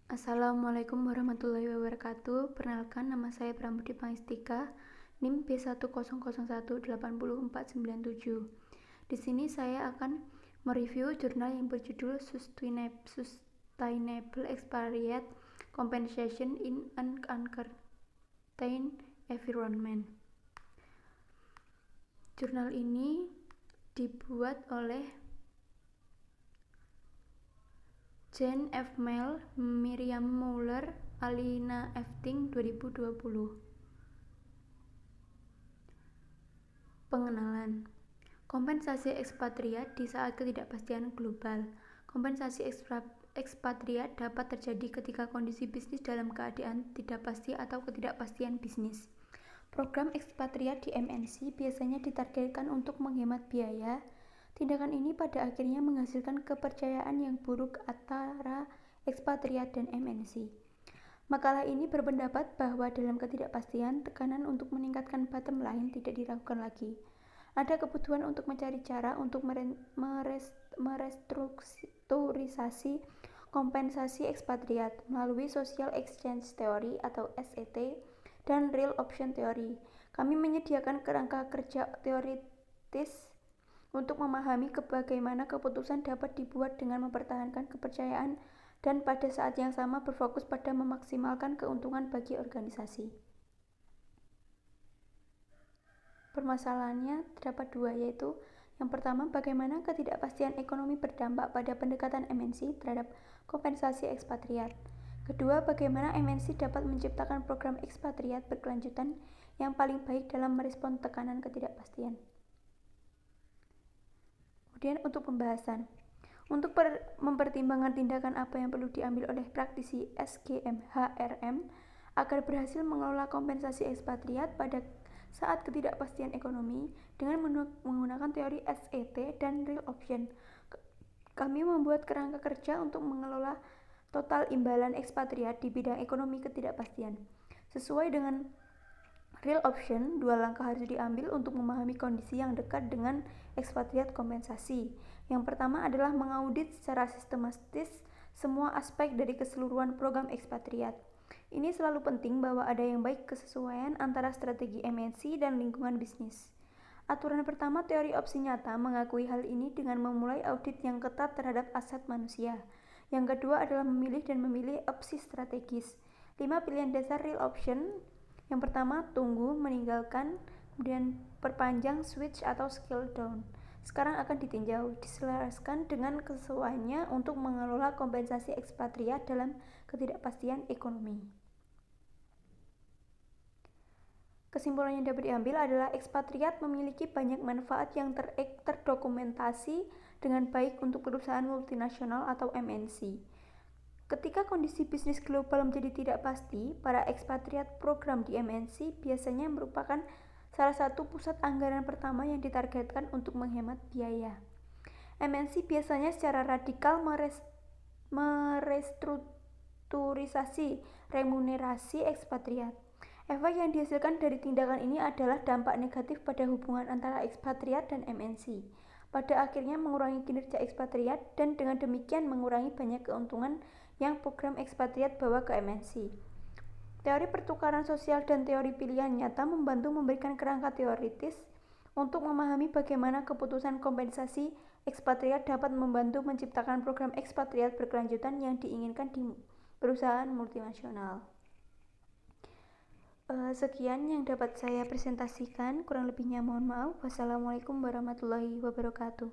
Assalamualaikum warahmatullahi wabarakatuh. Perkenalkan, nama saya Pramudi Pangestika, NIM B100180497. Di sini saya akan mereview jurnal yang berjudul Sustainable Expatriate Compensation in an Uncertain Environment. Jurnal ini dibuat oleh Jane F. Mel, Miriam Muller, Alina F. Ting 2020. Pengenalan. Kompensasi ekspatriat di saat ketidakpastian global. Kompensasi ekspatriat dapat terjadi ketika kondisi bisnis dalam keadaan tidak pasti atau ketidakpastian bisnis. Program ekspatriat di MNC biasanya ditargetkan untuk menghemat biaya. Tindakan ini pada akhirnya menghasilkan kepercayaan yang buruk antara ekspatriat dan MNC. Makalah ini berpendapat bahwa dalam ketidakpastian, tekanan untuk meningkatkan bottom line tidak diragukan lagi. Ada kebutuhan untuk mencari cara untuk merestrukturisasi kompensasi ekspatriat melalui Social Exchange Theory atau SET dan Real Option Theory. Kami menyediakan kerangka kerja teoritis untuk memahami bagaimana keputusan dapat dibuat dengan mempertahankan kepercayaan dan pada saat yang sama berfokus pada memaksimalkan keuntungan bagi organisasi. Permasalahannya terdapat dua, yaitu yang pertama, bagaimana ketidakpastian ekonomi berdampak pada pendekatan MNC terhadap kompensasi ekspatriat. Kedua, bagaimana MNC dapat menciptakan program ekspatriat berkelanjutan yang paling baik dalam merespon tekanan ketidakpastian. Kemudian untuk pembahasan, untuk mempertimbangkan tindakan apa yang perlu diambil oleh praktisi SGM HRM agar berhasil mengelola kompensasi ekspatriat pada saat ketidakpastian ekonomi dengan menggunakan teori SET dan Real Option. Kami membuat kerangka kerja untuk mengelola total imbalan ekspatriat di bidang ekonomi ketidakpastian. Sesuai dengan Real Option, dua langkah harus diambil untuk memahami kondisi yang dekat dengan ekspatriat kompensasi. Yang pertama adalah mengaudit secara sistematis semua aspek dari keseluruhan program ekspatriat. Ini selalu penting bahwa ada yang baik kesesuaian antara strategi MNC dan lingkungan bisnis. Aturan pertama teori opsi nyata mengakui hal ini dengan memulai audit yang ketat terhadap aset manusia. Yang kedua adalah memilih dan memilih opsi strategis. 5 pilihan dasar Real Option. Yang pertama, tunggu, meninggalkan, kemudian perpanjang, switch, atau scale down. Sekarang akan ditinjau, diselaraskan dengan kesesuaiannya untuk mengelola kompensasi ekspatriat dalam ketidakpastian ekonomi. Kesimpulan yang dapat diambil adalah ekspatriat memiliki banyak manfaat yang terdokumentasi dengan baik untuk perusahaan multinasional atau MNC. Ketika kondisi bisnis global menjadi tidak pasti, para ekspatriat program di MNC biasanya merupakan salah satu pusat anggaran pertama yang ditargetkan untuk menghemat biaya. MNC biasanya secara radikal merestrukturisasi remunerasi ekspatriat. Efek yang dihasilkan dari tindakan ini adalah dampak negatif pada hubungan antara ekspatriat dan MNC. Pada akhirnya mengurangi kinerja ekspatriat dan dengan demikian mengurangi banyak keuntungan yang program ekspatriat bawa ke MNC. Teori pertukaran sosial dan teori pilihan nyata membantu memberikan kerangka teoritis untuk memahami bagaimana keputusan kompensasi ekspatriat dapat membantu menciptakan program ekspatriat berkelanjutan yang diinginkan di perusahaan multinasional. Sekian yang dapat saya presentasikan, kurang lebihnya mohon maaf. Wassalamualaikum warahmatullahi wabarakatuh.